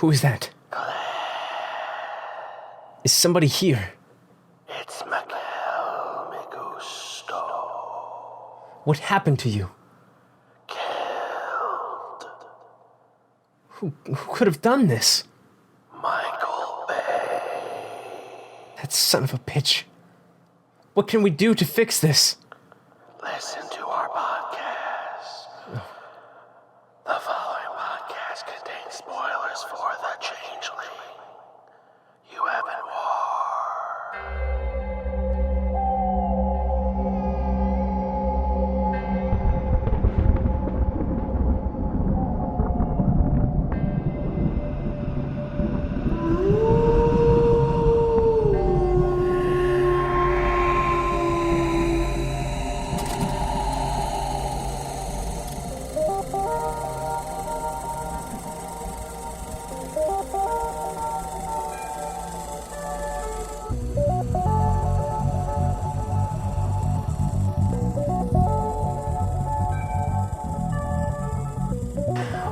Who is that? Is somebody here? It's Miguel Migusto. What happened to you? Killed. Who could have done this? Michael Bay. That son of a bitch. What can we do to fix this? Listen to our podcast. The following podcast contains spoilers for The Changeling. You have been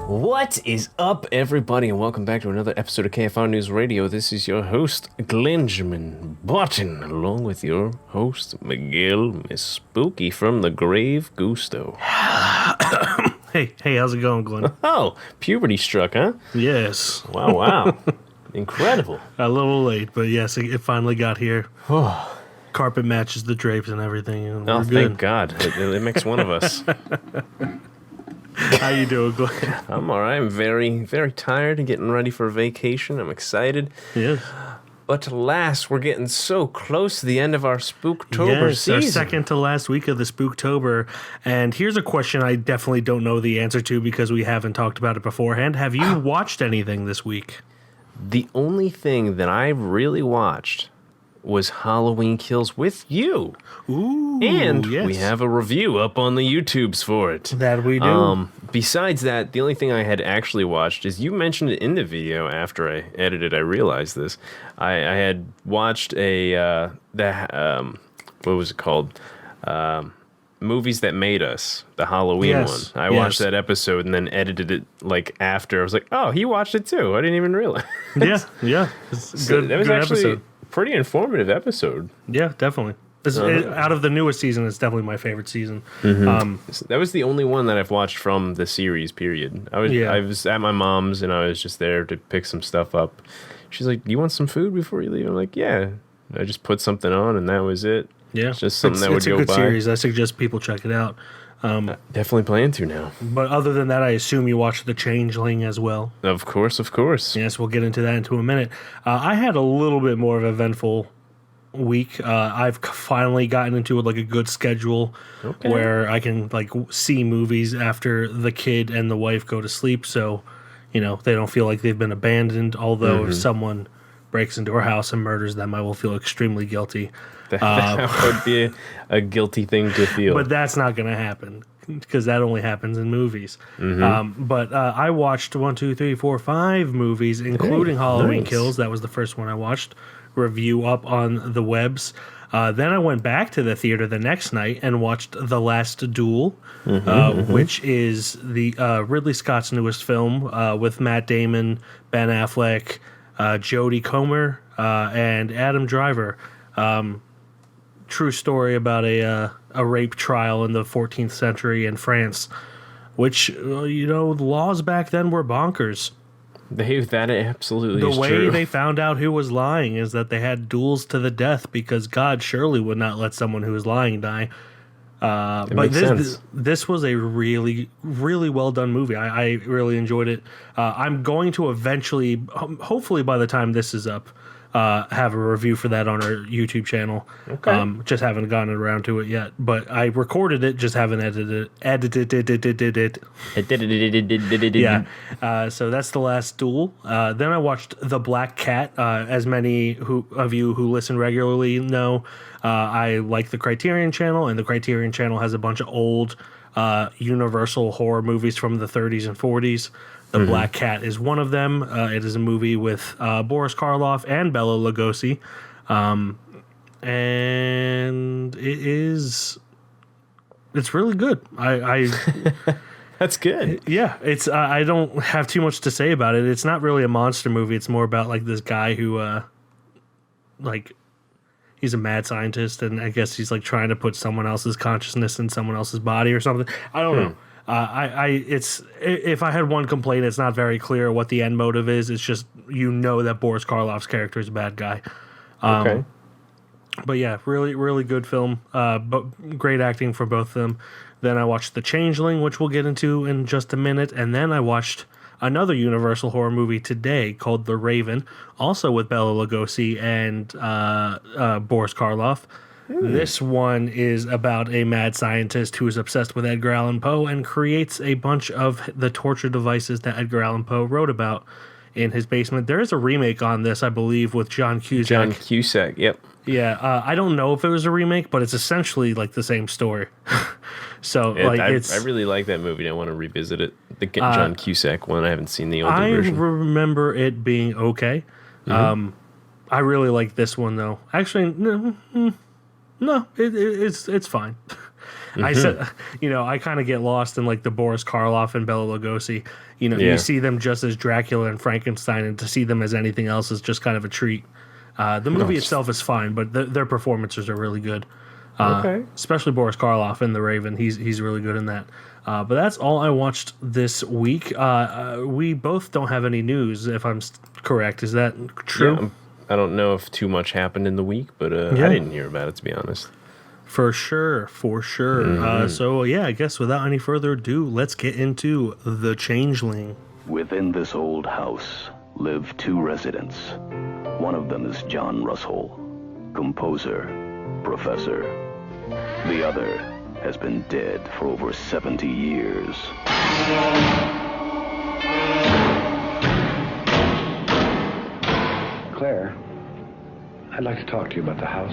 What is up, everybody, and welcome back to another episode of KFR News Radio. This is your host, Glenjamin Button, along with your host, Miguel Miss Spooky from the Grave Gusto. Hey, how's it going, Glenn? Oh, puberty struck, huh? Yes. Wow. Incredible. A little late, but yes, it finally got here. Carpet matches the drapes and everything. And Oh, we're thank good. God. It makes one of us. How you doing, Glenn? I'm all right. I'm very, very tired and getting ready for vacation. I'm excited. Yes. But alas, we're getting so close to the end of our Spooktober Yes, season. our second to last week of the Spooktober. And here's a question I definitely don't know the answer to because we haven't talked about it beforehand. Have you watched anything this week? The only thing that I really watched was Halloween Kills with you. Ooh, And yes. we have a review up on the YouTubes for it. That we do. Besides that, the only thing I had actually watched is you mentioned it in the video. After I edited, I realized this. I had watched what was it called? Movies That Made Us, the Halloween Yes, one. I watched that episode and then edited it like after. I was like, oh, he watched it too. I didn't even realize. Yeah. It's So good, that was good actually episode. a pretty informative episode. Yeah, definitely. Out of the newest season, it's definitely my favorite season. That was the only one that I've watched from the series, period. I was at my mom's and I was just there to pick some stuff up. She's like, "Do you want some food before you leave?" I'm like, "Yeah." I just put something on and that was it. Yeah, It's just something that would it's a go good by. series. I suggest people check it out. Definitely plan to now. But other than that, I assume you watched The Changeling as well. Of course. Yes, we'll get into that into a minute. I had a little bit more of an eventful week. I've finally gotten into like a good schedule where I can like see movies after the kid and the wife go to sleep, so they don't feel like they've been abandoned. Although if someone breaks into our house and murders them, I will feel extremely guilty. That would be a guilty thing to feel. But that's not going to happen because that only happens in movies. But I watched 5 movies, including Halloween nice. Kills. That was the first one I watched. Review up on the webs. Then I went back to the theater the next night and watched The Last Duel, which is the Ridley Scott's newest film with Matt Damon, Ben Affleck, Jodie Comer, and Adam Driver. True story about a rape trial in the 14th century in France, which, the laws back then were bonkers. That absolutely The is way true. they found out who was lying is that they had duels to the death because God surely would not let someone who was lying die. But makes sense. this was a really, really well done movie. I really enjoyed it. I'm going to eventually, hopefully by the time this is up, have a review for that on our YouTube channel. Okay. Just haven't gotten around to it yet. But I recorded it, just haven't edited it. Yeah. So that's The Last Duel. Then I watched The Black Cat. As many of you who listen regularly know, I like the Criterion Channel, and the Criterion Channel has a bunch of old Universal horror movies from the 30s and 40s. The Black Cat is one of them. It is a movie with Boris Karloff and Bela Lugosi. And it's really good. That's good. Yeah, it's I don't have too much to say about it. It's not really a monster movie. It's more about like this guy who like he's a mad scientist, and I guess he's like trying to put someone else's consciousness in someone else's body or something. I don't know. It's if I had one complaint, it's not very clear what the end motive is. It's just that Boris Karloff's character is a bad guy. Okay. But yeah, really, really good film. But great acting for both of them. Then I watched The Changeling, which we'll get into in just a minute, and then I watched another Universal horror movie today called The Raven, also with Bela Lugosi and Boris Karloff. This one is about a mad scientist who is obsessed with Edgar Allan Poe and creates a bunch of the torture devices that Edgar Allan Poe wrote about in his basement. There is a remake on this, I believe, with John Cusack. John Cusack, yep. Yeah, I don't know if it was a remake, but it's essentially like the same story. So I really like that movie. I want to revisit it. The John Cusack one. I haven't seen the older version. I remember it being okay. I really like this one though. Actually, no, it's fine. I said, I kind of get lost in like the Boris Karloff and Bela Lugosi. You see them just as Dracula and Frankenstein, and to see them as anything else is just kind of a treat. The movie itself is fine, but their performances are really good. Okay. Especially Boris Karloff in The Raven. He's really good in that. But that's all I watched this week. We both don't have any news, if I'm correct. Is that true? Yeah, I don't know if too much happened in the week, but I didn't hear about it, to be honest. For sure. So, I guess without any further ado, let's get into The Changeling. Within this old house live two residents. One of them is John Russell, composer, professor. The other has been dead for over 70 years. Claire, I'd like to talk to you about the house.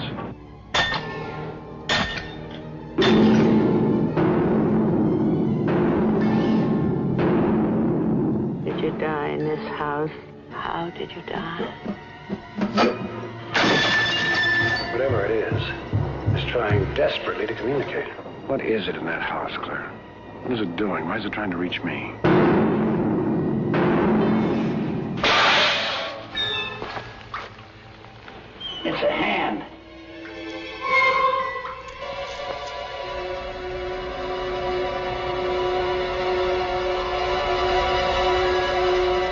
Did you die in this house? How did you die? Whatever it is trying desperately to communicate. What is it in that house, Claire? What is it doing? Why is it trying to reach me? It's a hand.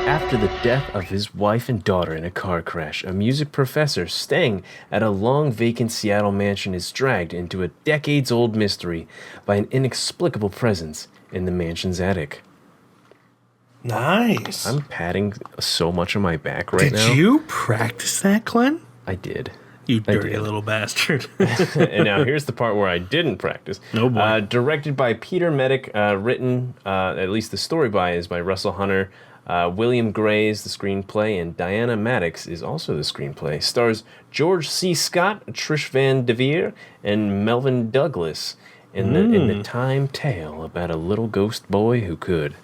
After the death of his wife and daughter in a car crash, a music professor staying at a long-vacant Seattle mansion is dragged into a decades-old mystery by an inexplicable presence in the mansion's attic. Nice. I'm patting so much on my back right now. Did you practice that, Glenn? I did. You dirty little bastard. And now here's the part where I didn't practice. No boy. Directed by Peter Medic, written, at least the story is by Russell Hunter. William Gray is the screenplay, and Diana Maddox is also the screenplay. Stars George C. Scott, Trish Van Devere, and Melvin Douglas in the time tale about a little ghost boy who could.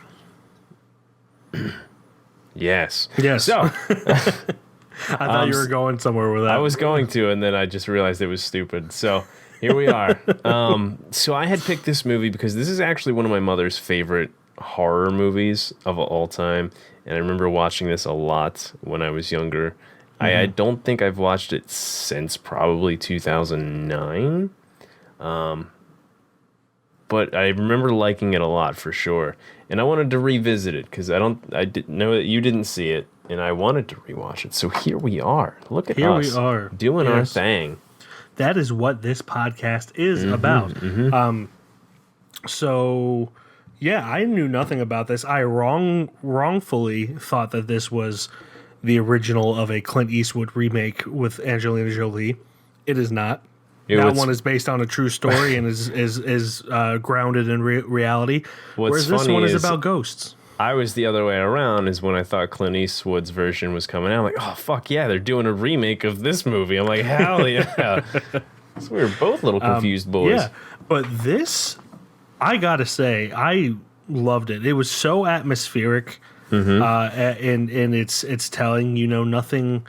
Yes. So I thought you were going somewhere with that. I was going to, and then I just realized it was stupid. So here we are. So I had picked this movie because this is actually one of my mother's favorite horror movies of all time, and I remember watching this a lot when I was younger. I don't think I've watched it since probably 2009, but I remember liking it a lot for sure, and I wanted to revisit it because I didn't know that you didn't see it, and I wanted to rewatch it. So here we are. Look at us. We are doing our thing. That is what this podcast is about. So yeah, I knew nothing about this. I wrongfully thought that this was the original of a Clint Eastwood remake with Angelina Jolie. It is not. That one is based on a true story and is grounded in reality. Whereas this one is about ghosts. I was the other way around, is when I thought Clint Eastwood's version was coming out. I'm like, oh, fuck yeah, they're doing a remake of this movie. I'm like, hell yeah. So we were both little confused boys. Yeah, but this, I gotta say, I loved it. It was so atmospheric in its telling. Nothing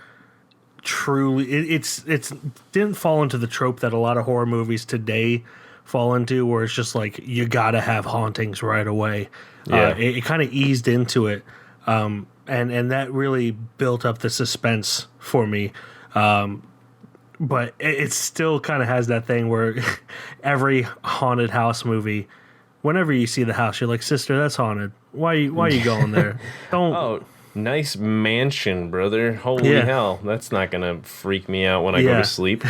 truly. It's didn't fall into the trope that a lot of horror movies today fall into, where it's just like you gotta have hauntings right away. Yeah. It kind of eased into it, and that really built up the suspense for me. But it still kind of has that thing where every haunted house movie, whenever you see the house, you're like, sister, that's haunted. Why are you going there? Don't. Oh, nice mansion, brother. Holy Yeah. hell. That's not going to freak me out when I go Yeah. to sleep.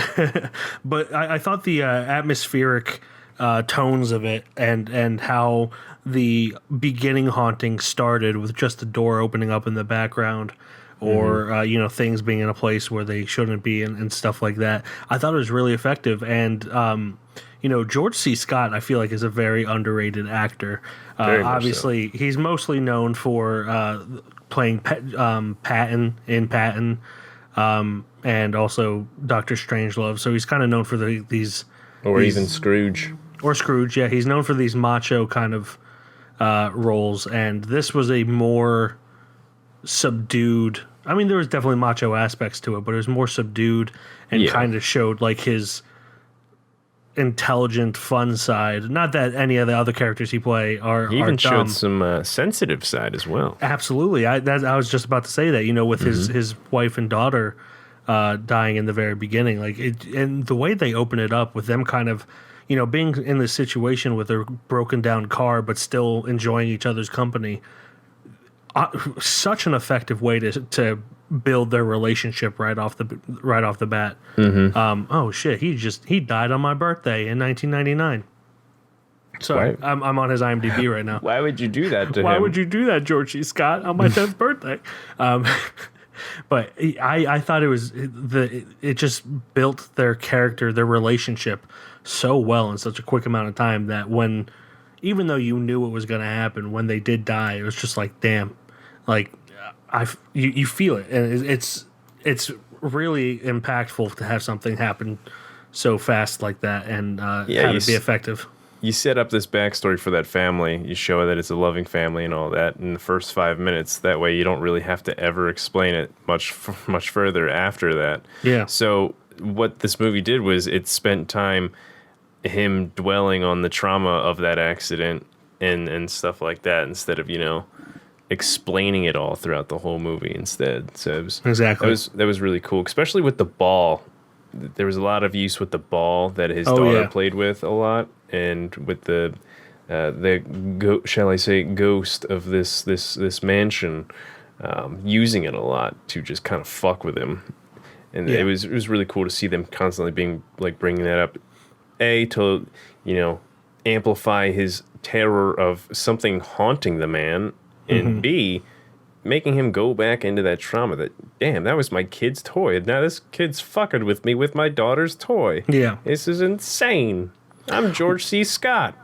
But I thought the atmospheric tones of it and how the beginning haunting started with just the door opening up in the background, or things being in a place where they shouldn't be, and stuff like that. I thought it was really effective. And George C. Scott, I feel like, is a very underrated actor. Very much Obviously, he's mostly known for playing Patton in Patton, and also Doctor Strangelove. So he's kind of known for these, Or even Scrooge. or Scrooge. Yeah, he's known for these macho kind of roles, and this was a more subdued. I mean, there was definitely macho aspects to it, but it was more subdued and Yeah. kind of showed like his intelligent, fun side. Not that any of the other characters he play are He even dumb. showed some sensitive side as well. Absolutely, I was just about to say that. With his wife and daughter dying in the very beginning, like it, and the way they open it up with them kind of, being in this situation with a broken down car, but still enjoying each other's company. Such an effective way to build their relationship right off the bat. Oh shit, he died on my birthday in 1999. Sorry, Why- I'm on his IMDb right now. Why would you do that to him? Why would you do that, George C. Scott, on my 10th birthday? But I thought it just built their character, their relationship so well in such a quick amount of time that even though you knew it was going to happen, when they did die, it was just like, damn, like you feel it, and it's really impactful to have something happen so fast like that, and have it be effective. You set up this backstory for that family. You show that it's a loving family and all that in the first 5 minutes. That way, you don't really have to ever explain it much further after that. Yeah. So what this movie did was it spent time him dwelling on the trauma of that accident and stuff like that, instead of explaining it all throughout the whole movie instead. So Exactly. that was really cool, especially with the ball. There was a lot of use with the ball that his daughter played with a lot, and with shall I say, ghost of this mansion, using it a lot to just kind of fuck with him. And it was really cool to see them constantly being like bringing that up, to amplify his terror of something haunting the man, and B, making him go back into that trauma that, damn, that was my kid's toy. Now this kid's fucking with me with my daughter's toy. Yeah. This is insane. I'm George C. Scott.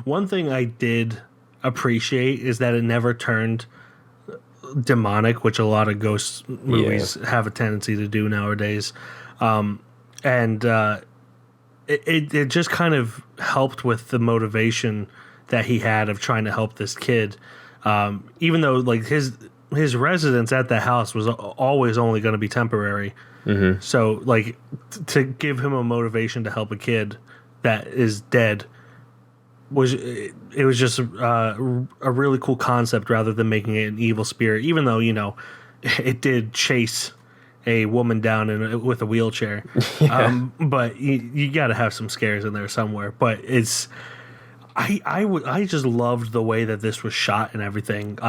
One thing I did appreciate is that it never turned demonic, which a lot of ghost movies have a tendency to do nowadays. It just kind of helped with the motivation that he had of trying to help this kid. Even though like his residence at the house was always only going to be temporary. Mm-hmm. So like to give him a motivation to help a kid that is dead was just a really cool concept, rather than making it an evil spirit, even though it did chase a woman down with a wheelchair. But you got to have some scares in there somewhere. But I just loved the way that this was shot and everything.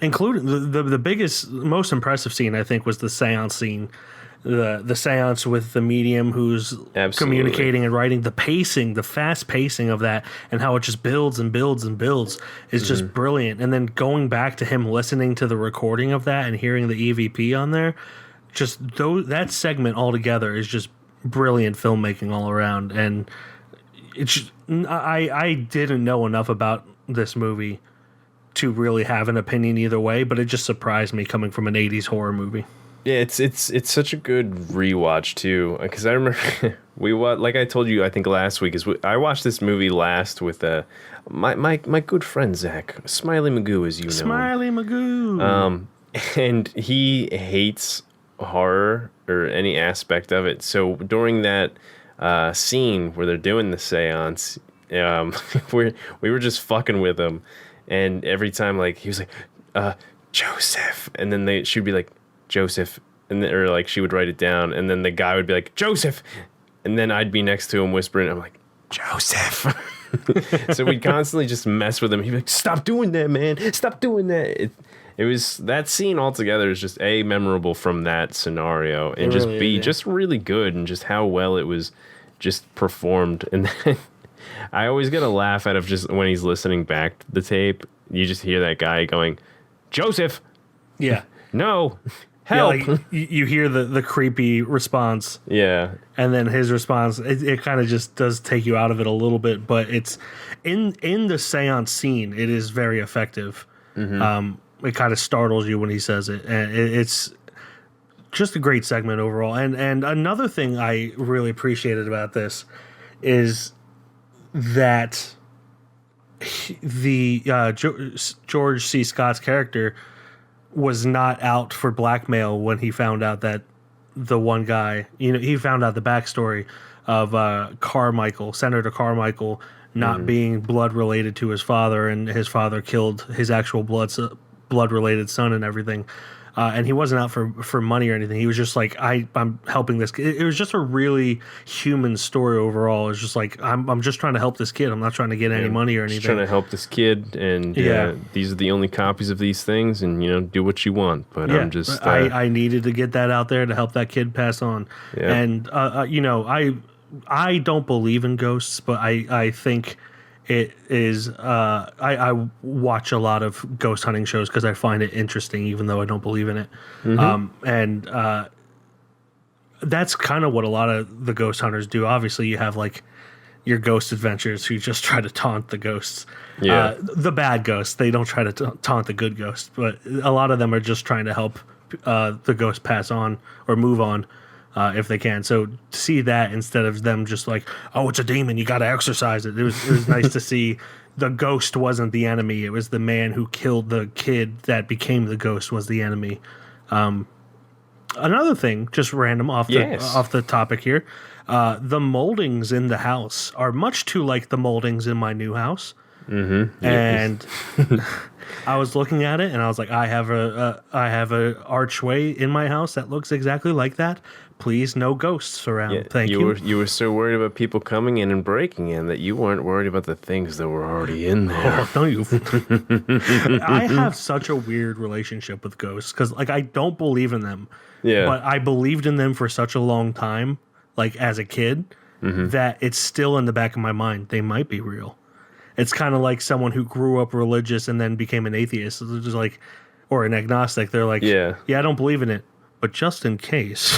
Including the biggest, most impressive scene, I think, was the seance scene. The seance with the medium who's communicating and writing. The pacing, the fast pacing of that, and how it just builds and builds and builds is just brilliant. And then going back to him listening to the recording of that and hearing the EVP on there, that segment altogether is just brilliant filmmaking all around. And I didn't know enough about this movie to really have an opinion either way, but it just surprised me coming from an 80s horror movie. Yeah, it's such a good rewatch too, because I remember like I told you, I think last week I watched this movie last with my good friend Zach, Smiley Magoo, as you know. Smiley Magoo. And he hates horror or any aspect of it. So during that scene where they're doing the seance, we were just fucking with him, and every time like he was like, Joseph, and then she'd be like, Joseph, and then, or like she would write it down, and then the guy would be like, Joseph, and then I'd be next to him whispering, I'm like, Joseph. So we'd constantly just mess with him. He'd be like, stop doing that, man, stop doing that. It was, that scene altogether is just memorable from that scenario, and just really is, just really good, and just how well it was just performed. And then I always get a laugh out of just when he's listening back to the tape, you just hear that guy going, Joseph, Yeah. no, help. Yeah, like, you hear the creepy response. Yeah. And then his response, it kind of just does take you out of it a little bit, but it's in the seance scene, it is very effective. It kind of startles you when he says it, and it's just a great segment overall. And another thing I really appreciated about this is that the George C. Scott's character was not out for blackmail when he found out that the one guy, he found out the backstory of Senator Carmichael not being blood related to his father, and his father killed his actual blood related son and everything. And he wasn't out for money or anything. He was just like, I'm helping this kid. It was just a really human story overall. It's just like, I'm just trying to help this kid. I'm not trying to get any money or anything. Just trying to help this kid, and these are the only copies of these things, and do what you want. But I'm just I needed to get that out there to help that kid pass on. Yeah. And I don't believe in ghosts, but I think it is. I watch a lot of ghost hunting shows because I find it interesting, even though I don't believe in it. And that's kind of what a lot of the ghost hunters do. Obviously, you have like your ghost adventures who just try to taunt the ghosts. Yeah. The bad ghosts, they don't try to taunt the good ghosts, but a lot of them are just trying to help the ghost pass on or move on. If they can. So to see that instead of them just like, oh, it's a demon, you got to exorcise it. It was nice to see the ghost wasn't the enemy. It was the man who killed the kid that became the ghost was the enemy. Another thing, just random off the topic here, the moldings in the house are much too like the moldings in my new house. And I was looking at it and I was like, I have a archway in my house that looks exactly like that. Please, no ghosts around. Yeah, Thank you. You were so worried about people coming in and breaking in that you weren't worried about the things that were already in there. Oh, don't you? I have such a weird relationship with ghosts because, like, I don't believe in them. Yeah. But I believed in them for such a long time, like as a kid, that it's still in the back of my mind. They might be real. It's kind of like someone who grew up religious and then became an atheist. They're just like, or an agnostic. They're like, yeah, I don't believe in it, but just in case.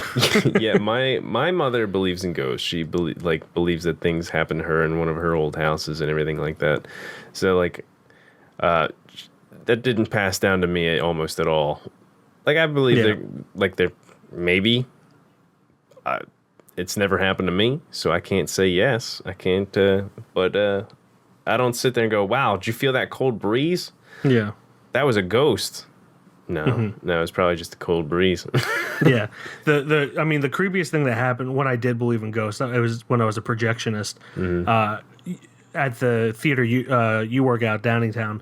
Yeah, my mother believes in ghosts. She believes that things happen to her in one of her old houses and everything like that. So like, that didn't pass down to me almost at all. Like I believe they're maybe. It's never happened to me, so I can't say yes. I can't. But I don't sit there and go, "Wow, did you feel that cold breeze?" Yeah, that was a ghost. No, no, it's probably just a cold breeze. Yeah, I mean, the creepiest thing that happened when I did believe in ghosts, it was when I was a projectionist at the theater you work out Downingtown.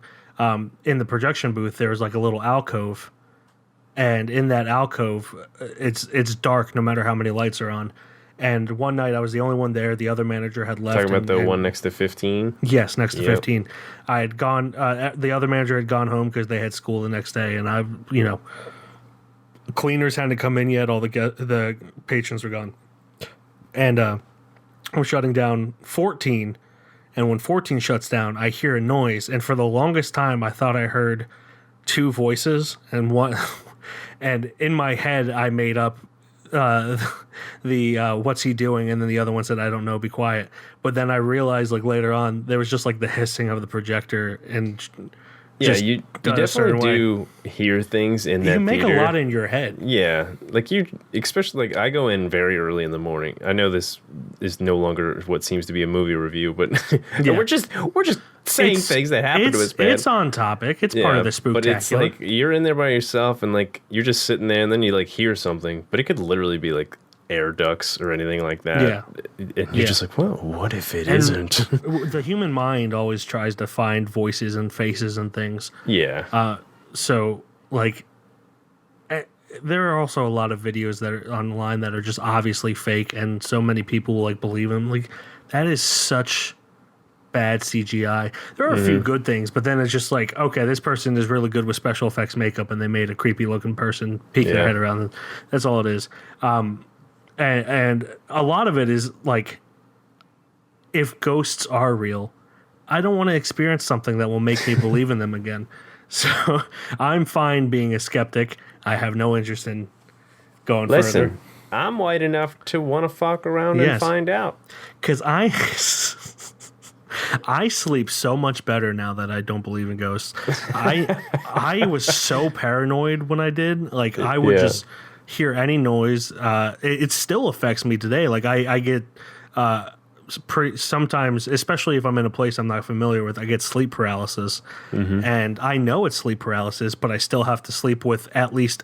In the projection booth, there was like a little alcove, and in that alcove, it's dark no matter how many lights are on. And one night I was the only one there. The other manager had left. Talking about the one next to 15? Yes, next to 15. I had gone. The other manager had gone home because they had school the next day, and cleaners hadn't come in yet. All the patrons were gone, and I'm shutting down 14. And when 14 shuts down, I hear a noise, and for the longest time, I thought I heard two voices and one. And in my head, I made up the what's he doing, and then the other one said, I don't know, be quiet. But then I realized like later on there was just like the hissing of the projector, and you definitely do hear things in that you make theater. A lot in your head. Yeah, like you, especially like I go in very early in the morning. I know this is no longer what seems to be a movie review, but we're just saying things that happen to us, man. It's on topic. It's part of the spooktacular. But it's like you're in there by yourself, and like you're just sitting there, and then you like hear something, but it could literally be like air ducts or anything like that. Yeah. And you're just like, well, what if it isn't? The human mind always tries to find voices and faces and things. Yeah. So, like, there are also a lot of videos that are online that are just obviously fake, and so many people like believe them. Like, that is such bad CGI. There are a few good things, but then it's just like, okay, this person is really good with special effects makeup, and they made a creepy looking person peek their head around. That's all it is. And a lot of it is like, if ghosts are real, I don't want to experience something that will make me believe in them again. So I'm fine being a skeptic. I have no interest in going further. I'm white enough to want to fuck around and find out. Because I sleep so much better now that I don't believe in ghosts. I was so paranoid when I did. Like, I would just hear any noise. It still affects me today. Like, I get sometimes, especially if I'm in a place I'm not familiar with, I get sleep paralysis. And I know it's sleep paralysis, but I still have to sleep with at least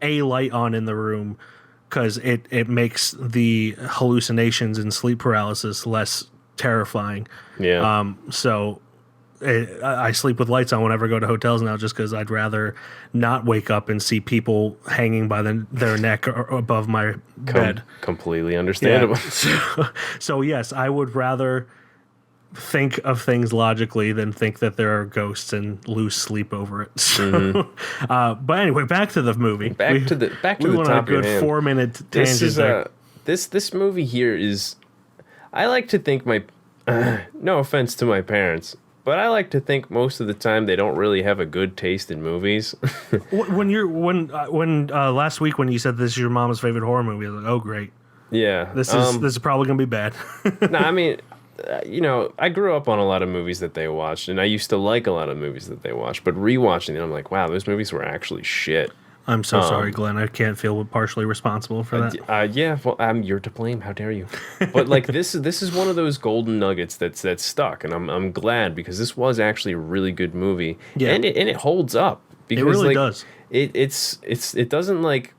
a light on in the room, because it makes the hallucinations and sleep paralysis less terrifying. Yeah. So I sleep with lights on whenever I go to hotels now, just because I'd rather not wake up and see people hanging by their neck or above my bed. Completely understandable. Yeah. So yes, I would rather think of things logically than think that there are ghosts and lose sleep over it. So, but anyway, back to the movie. Back to the went on a top of your good hand. 4-minute tangent there. This movie here is. I like to think no offense to my parents, but I like to think most of the time they don't really have a good taste in movies. when last week when you said this is your mom's favorite horror movie, I was like, oh great, Yeah. this is probably gonna be bad. No, I mean, I grew up on a lot of movies that they watched, and I used to like a lot of movies that they watched, but rewatching them, I'm like, wow, those movies were actually shit. I'm so sorry, Glenn. I can't feel partially responsible for that. Yeah, well, you're to blame. How dare you? But like this is one of those golden nuggets that's stuck, and I'm glad, because this was actually a really good movie, and it holds up. Because, it really like, does. It doesn't like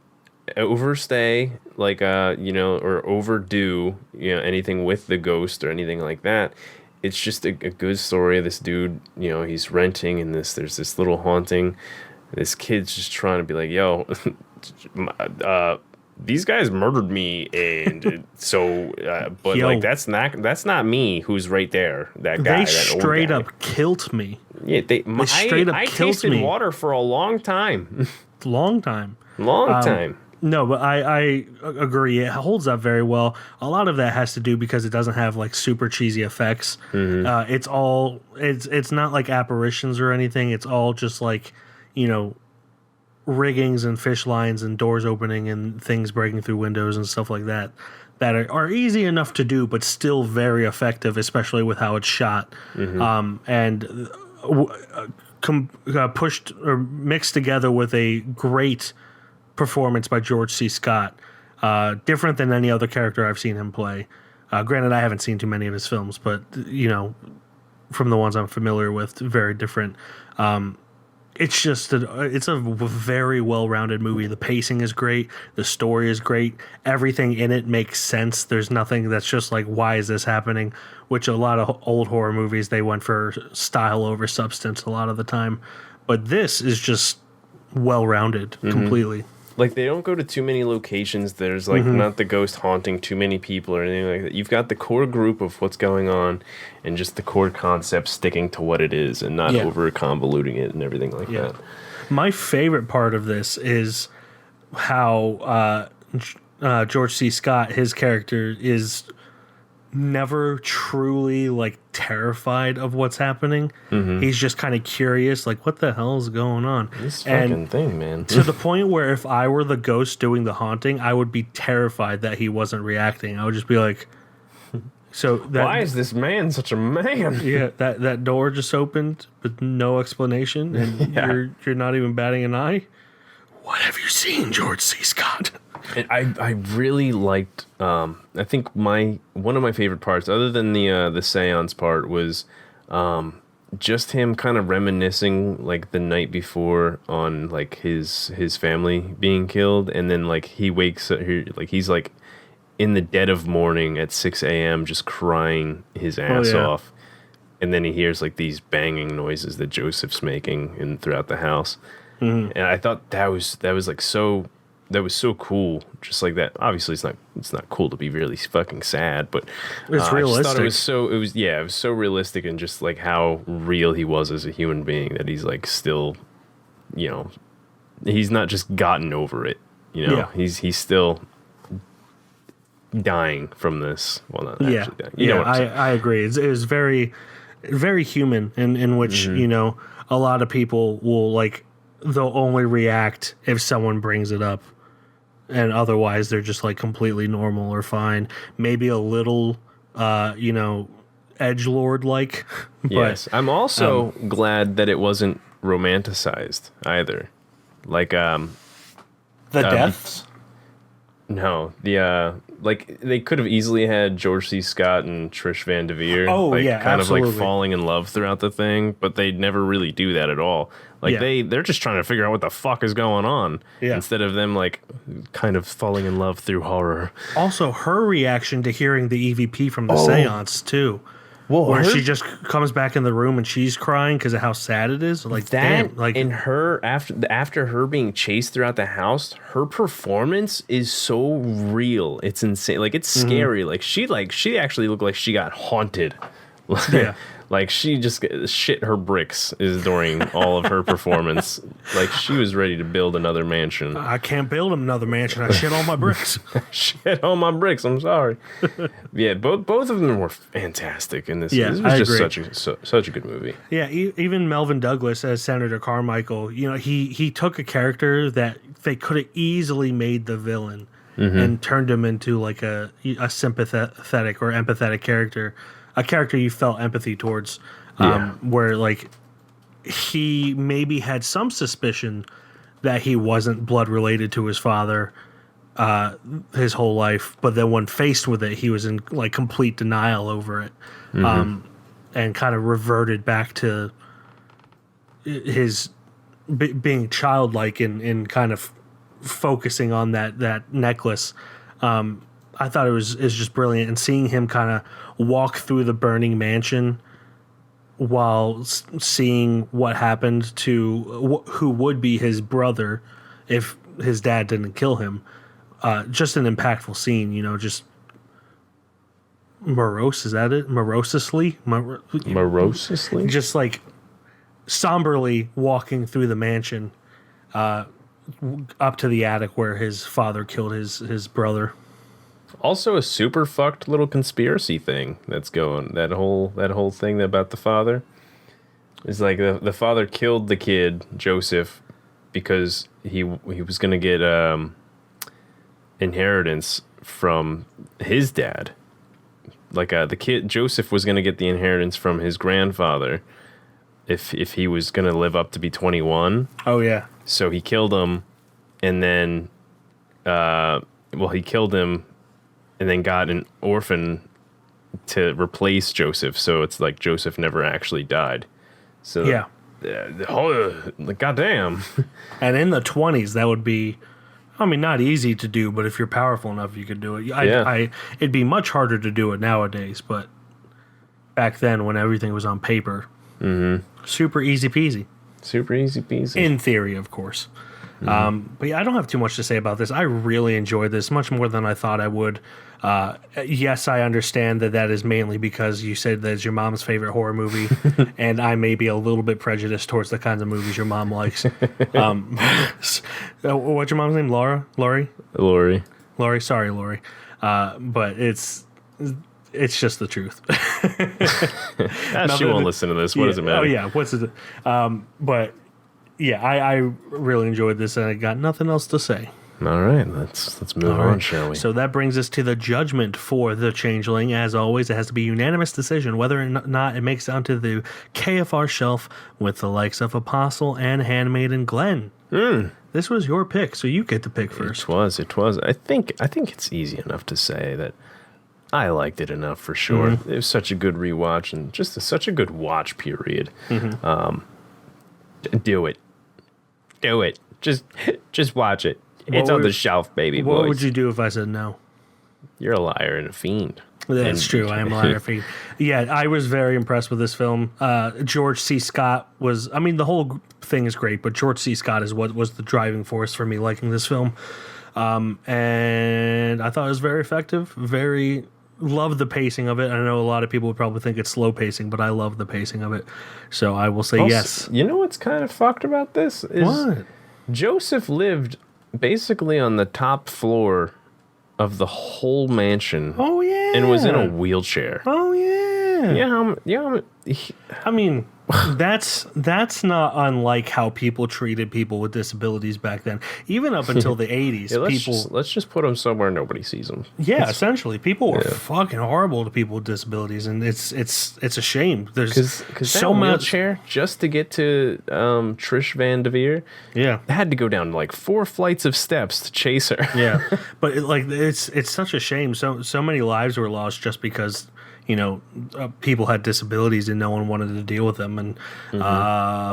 overstay, like or overdo anything with the ghost or anything like that. It's just a good story of this dude. He's renting, and there's this little haunting. This kid's just trying to be like, yo, these guys murdered me, and so, but Yo, like that's not me who's right there. That guy, They that old straight guy. up killed me. Yeah, they straight up I killed tasted me. water for a long time, Long time. long time. No, but I agree. It holds up very well. A lot of that has to do because it doesn't have like super cheesy effects. It's not like apparitions or anything. It's all just like, riggings and fish lines and doors opening and things breaking through windows and stuff like that are easy enough to do, but still very effective, especially with how it's shot. And pushed or mixed together with a great performance by George C. Scott, different than any other character I've seen him play. Granted, I haven't seen too many of his films, but from the ones I'm familiar with, very different. It's just it's a very well-rounded movie. The pacing is great. The story is great. Everything in it makes sense. There's nothing that's just like, why is this happening? Which a lot of old horror movies, they went for style over substance a lot of the time. But this is just well-rounded completely. Like, they don't go to too many locations. There's, like, not the ghost haunting too many people or anything like that. You've got the core group of what's going on and just the core concept sticking to what it is and not over convoluting it and everything like that. My favorite part of this is how George C. Scott, his character, is never truly like terrified of what's happening. He's just kind of curious, like, what the hell is going on? This fucking thing, man. To the point where if I were the ghost doing the haunting, I would be terrified that he wasn't reacting. I would just be like, so that, why is this man such a man? Yeah, that door just opened with no explanation, and you're not even batting an eye. What have you seen, George C. Scott? And I really liked. I think one of my favorite parts, other than the seance part, was just him kind of reminiscing like the night before on like his family being killed, and then like he wakes up, he's like in the dead of morning at 6 a.m. just crying his ass off. And then he hears like these banging noises that Joseph's making throughout the house. And I thought that was so cool. Just like that. Obviously it's not cool to be really fucking sad, but It's I realistic. just thought it was so realistic, and just like how real he was as a human being, that he's like still, you know, he's not just gotten over it. You know, he's still dying from this. Well, not actually dying. You know what I'm saying. I agree. It was very, very human, in which you know, a lot of people will like, they'll only react if someone brings it up, and otherwise they're just like completely normal or fine. Maybe a little, you know, edgelord like. Yes, I'm also glad that it wasn't romanticized either. Like the deaths. No, like they could have easily had George C. Scott and Trish Van Devere, Oh, like, yeah, kind absolutely. of like falling in love throughout the thing, but they never really do that at all. Like they're just trying to figure out what the fuck is going on, instead of them like kind of falling in love through horror. Also, her reaction to hearing the EVP from the seance too. Well, where she just comes back in the room and she's crying because of how sad it is. Like that, damn, like and her after her being chased throughout the house, her performance is so real. It's insane. Like it's scary. Like she actually looked like she got haunted. Yeah. Like she just shit her bricks is during all of her performance. Like she was ready to build another mansion. I can't build another mansion. I shit all my bricks. Shit on my bricks. I'm sorry. Yeah, both of them were fantastic in this. Yeah, This was I just agree. such a good movie. Yeah, even Melvin Douglas as Senator Carmichael, you know, he took a character that they could have easily made the villain and turned him into like a sympathetic or empathetic character, a character you felt empathy towards, where like he maybe had some suspicion that he wasn't blood related to his father his whole life, but then when faced with it, he was in like complete denial over it, and kind of reverted back to his being childlike in kind of focusing on that necklace. I thought is just brilliant, and seeing him kind of walk through the burning mansion while seeing what happened to who would be his brother if his dad didn't kill him. Just an impactful scene, you know, just morose, is that it? Morosely? Morosely? Just like somberly walking through the mansion up to the attic where his father killed his brother. Also, a super fucked little conspiracy thing that's going. That whole thing about the father is like the father killed the kid Joseph because he was gonna get inheritance from his dad. Like the kid Joseph was gonna get the inheritance from his grandfather if he was gonna live up to be 21. Oh yeah. So he killed him, and then he killed him. And then got an orphan to replace Joseph, so it's like Joseph never actually died. So Yeah. Goddamn. And in the 20s, that would be, I mean, not easy to do, but if you're powerful enough, you could do it. It'd be much harder to do it nowadays, but back then when everything was on paper, super easy peasy. Super easy peasy. In theory, of course. But yeah, I don't have too much to say about this. I really enjoyed this much more than I thought I would. Yes, I understand that is mainly because you said that it's your mom's favorite horror movie, and I may be a little bit prejudiced towards the kinds of movies your mom likes. What's your mom's name? Lori? Sorry, Lori. But it's just the truth. She won't listen to this. What does it matter? Oh yeah, what's it? But yeah, I really enjoyed this, and I got nothing else to say. All right, let's move on, shall we? So that brings us to the judgment for The Changeling. As always, it has to be a unanimous decision whether or not it makes it onto the KFR shelf with the likes of Apostle and Handmaiden Glenn. This was your pick, so you get to pick first. It was. I think it's easy enough to say that I liked it enough for sure. It was such a good rewatch and just such a good watch period. Do it. Just watch it. It's on the shelf, baby boys. What would you do if I said no? You're a liar and a fiend. That's true. I am a liar fiend. Yeah, I was very impressed with this film. George C. Scott was. I mean, the whole thing is great, but George C. Scott is what was the driving force for me liking this film. And I thought it was very effective. Love the pacing of it. I know a lot of people would probably think it's slow pacing, but I love the pacing of it. So I will say yes. You know what's kind of fucked about this? What? Joseph lived basically on the top floor of the whole mansion. Oh yeah. And was in a wheelchair. Oh yeah. I mean, that's not unlike how people treated people with disabilities back then. Even up until the 80s, let's just put them somewhere nobody sees them. Yeah, essentially, people were fucking horrible to people with disabilities, and it's a shame. There's so much wheelchair just to get to Trish Van Devere. Yeah, had to go down like 4 flights of steps to chase her. Yeah, but it's such a shame. So many lives were lost just because people had disabilities and no one wanted to deal with them, and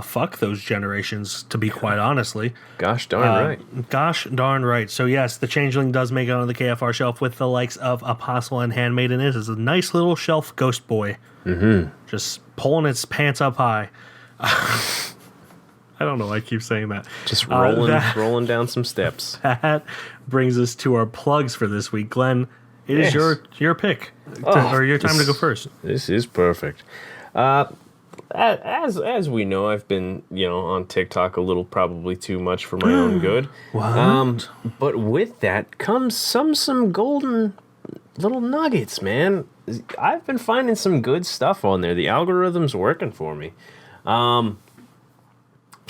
fuck those generations, to be quite honestly. Gosh darn right. Gosh darn right. So yes, the Changeling does make it on the KFR shelf with the likes of Apostle and Handmaiden. It is a nice little shelf ghost boy. Just pulling its pants up high. I don't know why I keep saying that. Just rolling down some steps. That brings us to our plugs for this week. Glenn, it is your pick, or your time to go first. This is perfect. As we know, I've been on TikTok a little, probably too much for my own good. What? But with that comes some golden little nuggets, man. I've been finding some good stuff on there. The algorithm's working for me.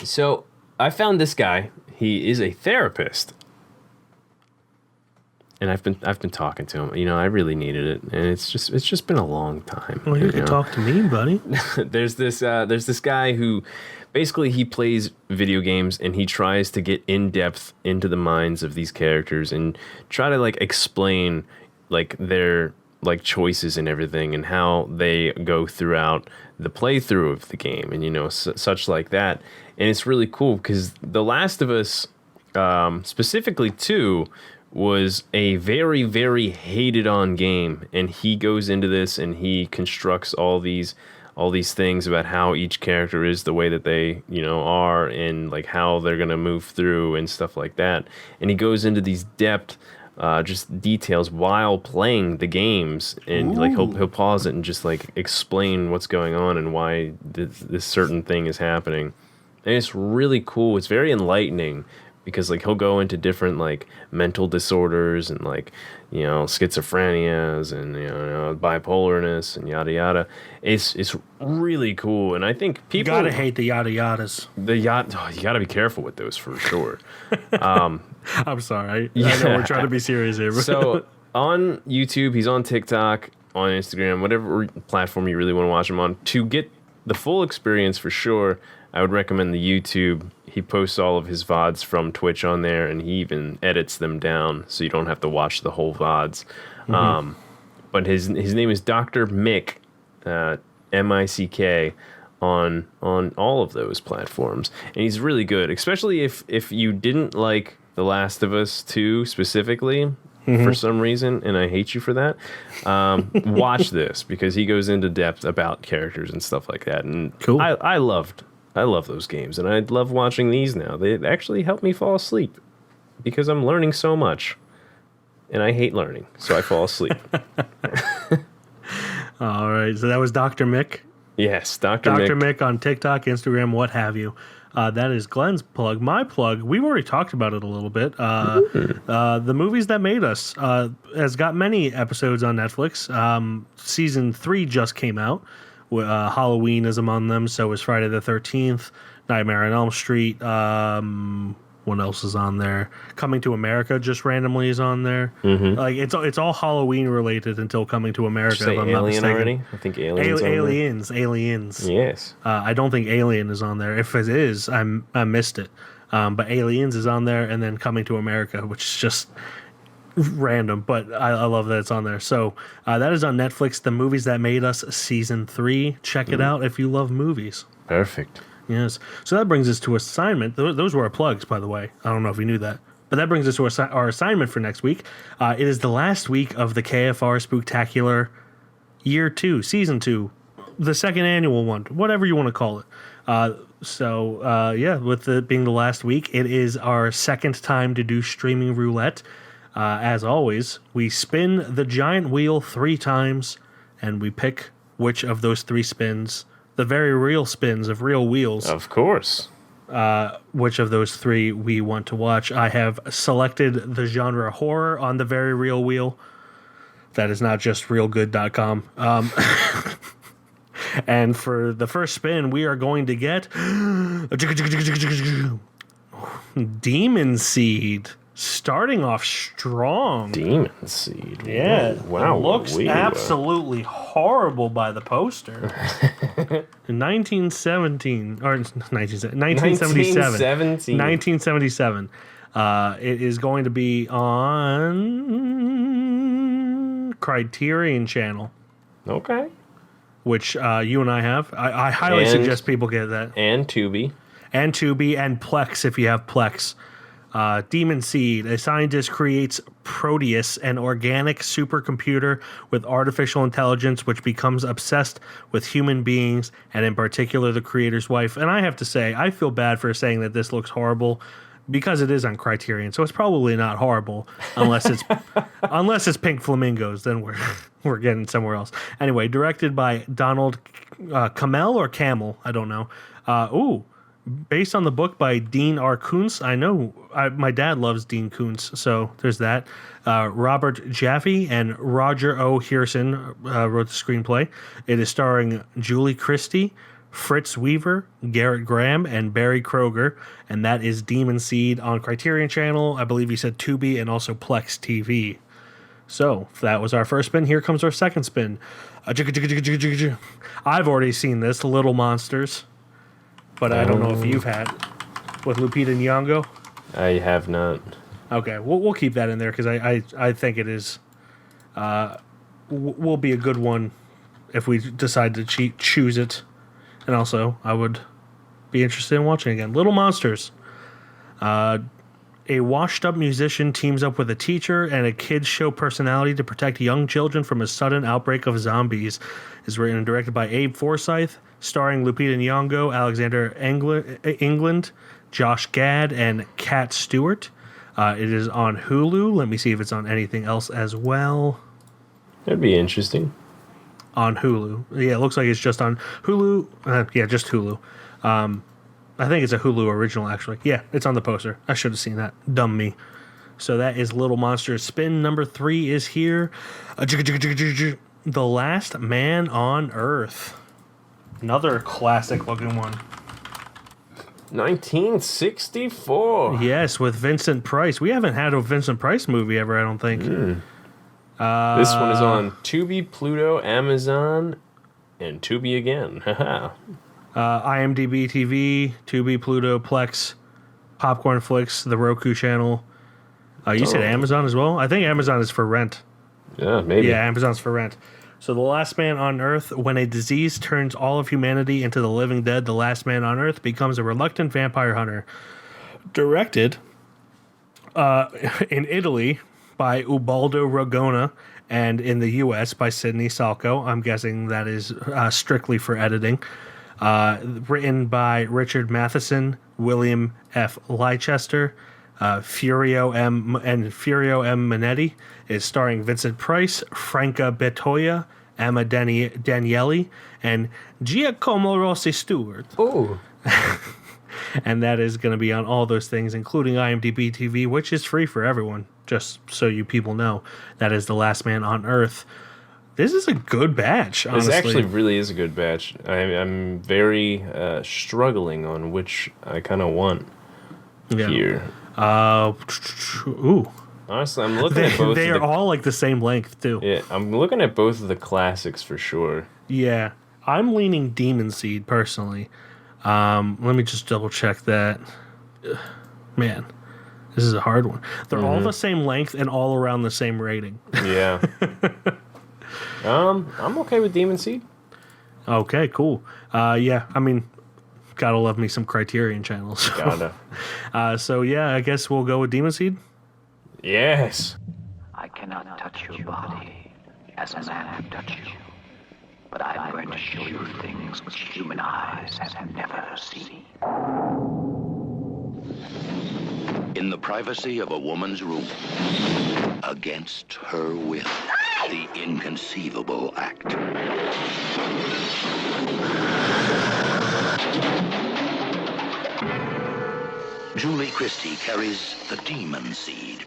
So I found this guy. He is a therapist. And I've been talking to him. I really needed it, and it's just been a long time. Well, you can talk to me, buddy. There's this guy who basically he plays video games and he tries to get in depth into the minds of these characters and try to explain their choices and everything and how they go throughout the playthrough of the game and such like that. And it's really cool because The Last of Us, specifically 2, was a very, very hated on game, and he goes into this and he constructs all these things about how each character is the way that they are, and how they're gonna move through and stuff like that. And he goes into these depth just details while playing the games, and he'll pause it and just explain what's going on and why this certain thing is happening. And it's really cool. It's very enlightening. Because he'll go into different mental disorders and schizophrenias and bipolarness and yada yada. It's really cool, and I think people you gotta hate the yada yadas. You gotta be careful with those for sure. I'm sorry, I know we're trying to be serious here. So on YouTube, he's on TikTok, on Instagram, whatever platform you really want to watch him on. To get the full experience for sure, I would recommend the YouTube. He posts all of his VODs from Twitch on there, and he even edits them down so you don't have to watch the whole VODs. But his name is Dr. Mick, M-I-C-K, on all of those platforms. And he's really good, especially if you didn't like The Last of Us 2 specifically, for some reason, and I hate you for that, watch this, because he goes into depth about characters and stuff like that. And cool. I love those games, and I love watching these now. They actually help me fall asleep because I'm learning so much, and I hate learning, so I fall asleep. All right, so that was Dr. Mick. Yes, Dr. Mick on TikTok, Instagram, what have you. That is Glenn's plug. My plug, we've already talked about it a little bit. The Movies That Made Us has got many episodes on Netflix. Season 3 just came out. Halloween is among them, so is Friday the 13th, Nightmare on Elm Street. What else is on there? Coming to America just randomly is on there. It's all Halloween related until Coming to America. Did you say Alien already? I think Aliens. Yes. I don't think Alien is on there. If it is, I missed it. But Aliens is on there, and then Coming to America, which is just random, but I love that it's on there. So that is on Netflix. The Movies That Made Us Season 3. Check it out if you love movies. Perfect. Yes. So that brings us to assignment. Those were our plugs, by the way. I don't know if you knew that. But that brings us to our assignment for next week. It is the last week of the KFR Spooktacular Year 2, Season 2, the second annual one, whatever you want to call it. With it being the last week, it is our second time to do streaming roulette. As always, we spin the giant wheel 3 times, and we pick which of those 3 spins, the very real spins of real wheels. Of course. Which of those 3 we want to watch. I have selected the genre horror on the very real wheel. That is not just realgood.com. And for the first spin, we are going to get Demon Seed, starting off strong. Demon Seed. Yeah. Wow. It looks absolutely horrible by the poster. In 1917, or 1977. 1977. It is going to be on Criterion Channel. Okay. Which you and I have. I highly suggest people get that. And Tubi. And Tubi and Plex if you have Plex. Demon Seed. A scientist creates Proteus, an organic supercomputer with artificial intelligence which becomes obsessed with human beings and in particular the creator's wife. And I have to say, I feel bad for saying that this looks horrible because it is on Criterion, so it's probably not horrible unless it's Pink Flamingos. Then we're getting somewhere else. Anyway, directed by Donald Camel or Camel, I don't know. Based on the book by Dean R. Koontz. I know my dad loves Dean Koontz, so there's that. Robert Jaffe and Roger O. Hearson wrote the screenplay. It is starring Julie Christie, Fritz Weaver, Garrett Graham, and Barry Kroger, and that is Demon Seed on Criterion Channel. I believe you said Tubi and also Plex TV. So, that was our first spin. Here comes our second spin. I've already seen this, Little Monsters, but I don't know if you've had with Lupita Nyong'o. I have not. Okay, we'll keep that in there because I think it is will be a good one if we decide to choose it. And also, I would be interested in watching again. Little Monsters. A washed-up musician teams up with a teacher and a kids' show personality to protect young children from a sudden outbreak of zombies. Is written and directed by Abe Forsyth, starring Lupita Nyong'o, Alexander England, Josh Gad, and Kat Stewart. It is on Hulu. Let me see if it's on anything else as well. That'd be interesting. On Hulu. Yeah, it looks like it's just on Hulu. Just Hulu. I think it's a Hulu original, actually. Yeah, it's on the poster. I should have seen that. Dumb me. So that is Little Monsters. Spin number 3 is here. The Last Man on Earth. Another classic-looking one. 1964. Yes, with Vincent Price. We haven't had a Vincent Price movie ever, I don't think. This one is on Tubi, Pluto, Amazon, and Tubi again. IMDb TV, Tubi, Pluto, Plex, Popcorn Flicks, the Roku channel. You said Amazon as well? I think Amazon is for rent. Yeah, maybe. Yeah, Amazon's for rent. So The Last Man on Earth, when a disease turns all of humanity into the living dead, the last man on Earth becomes a reluctant vampire hunter. Directed in Italy by Ubaldo Ragona, and in the U.S. by Sidney Salco. I'm guessing that is strictly for editing. Written by Richard Matheson, William F. Leicester, Furio M. Minetti. Is starring Vincent Price, Franca Bettoia, Emma Danieli, and Giacomo Rossi Stewart. Oh. And that is going to be on all those things, including IMDb TV, which is free for everyone, just so you people know. That is The Last Man on Earth. This is a good batch, honestly. This actually really is a good batch. I'm very struggling on which I kind of want here. Ooh. Honestly, I'm looking at both. They are all like the same length, too. Yeah, I'm looking at both of the classics for sure. Yeah. I'm leaning Demon Seed, personally. Let me just double check that. Man, this is a hard one. They're all the same length and all around the same rating. Yeah. I'm okay with Demon Seed. Okay, cool. Yeah, I mean, Gotta love me some Criterion channels. Gotta. So yeah, I guess we'll go with Demon Seed. Yes. I cannot touch your body as a man would touch you. But I'm going to show you things which human eyes have never seen. In the privacy of a woman's room, against her will, the inconceivable act. Julie Christie carries the demon seed.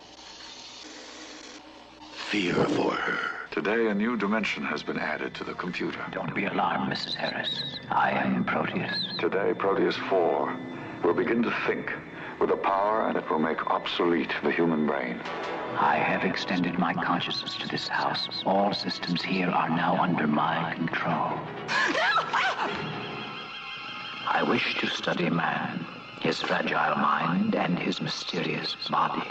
Fear for her. Today, a new dimension has been added to the computer. Don't be alarmed, Mrs. Harris. I am Proteus. Today, Proteus 4 will begin to think with a power, and it will make obsolete the human brain. I have extended my consciousness to this house. All systems here are now under my control. I wish to study man, his fragile mind, and his mysterious body.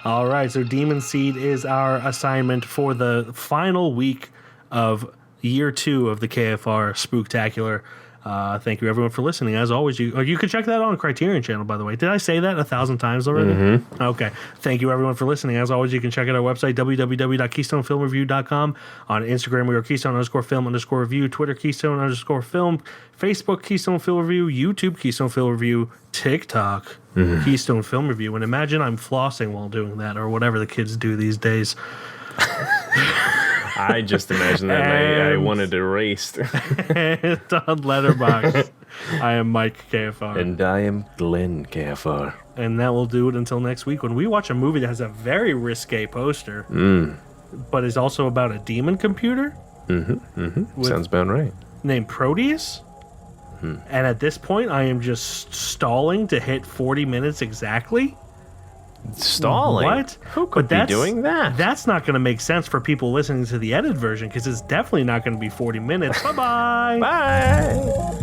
All right, so Demon Seed is our assignment for the final week of year 2 of the KFR Spooktacular. Thank you, everyone, for listening. As always, you can check that on Criterion channel, by the way. Did I say that 1,000 times already? Mm-hmm. Okay. Thank you, everyone, for listening. As always, you can check out our website, www.keystonefilmreview.com. On Instagram, we are Keystone_film_review. Twitter, Keystone_film. Facebook, Keystone Film Review. YouTube, Keystone Film Review. TikTok, Keystone Film Review. And imagine I'm flossing while doing that, or whatever the kids do these days. I just imagine that and I want it erased. And on Letterboxd, I am Mike KFR. And I am Glenn KFR. And that will do it until next week when we watch a movie that has a very risque poster, but is also about a demon computer. Sounds about right. Named Proteus. And at this point, I am just stalling to hit 40 minutes exactly. Stalling? What? Who could be doing that? That's not going to make sense for people listening to the edited version because it's definitely not going to be 40 minutes. Bye-bye. Bye.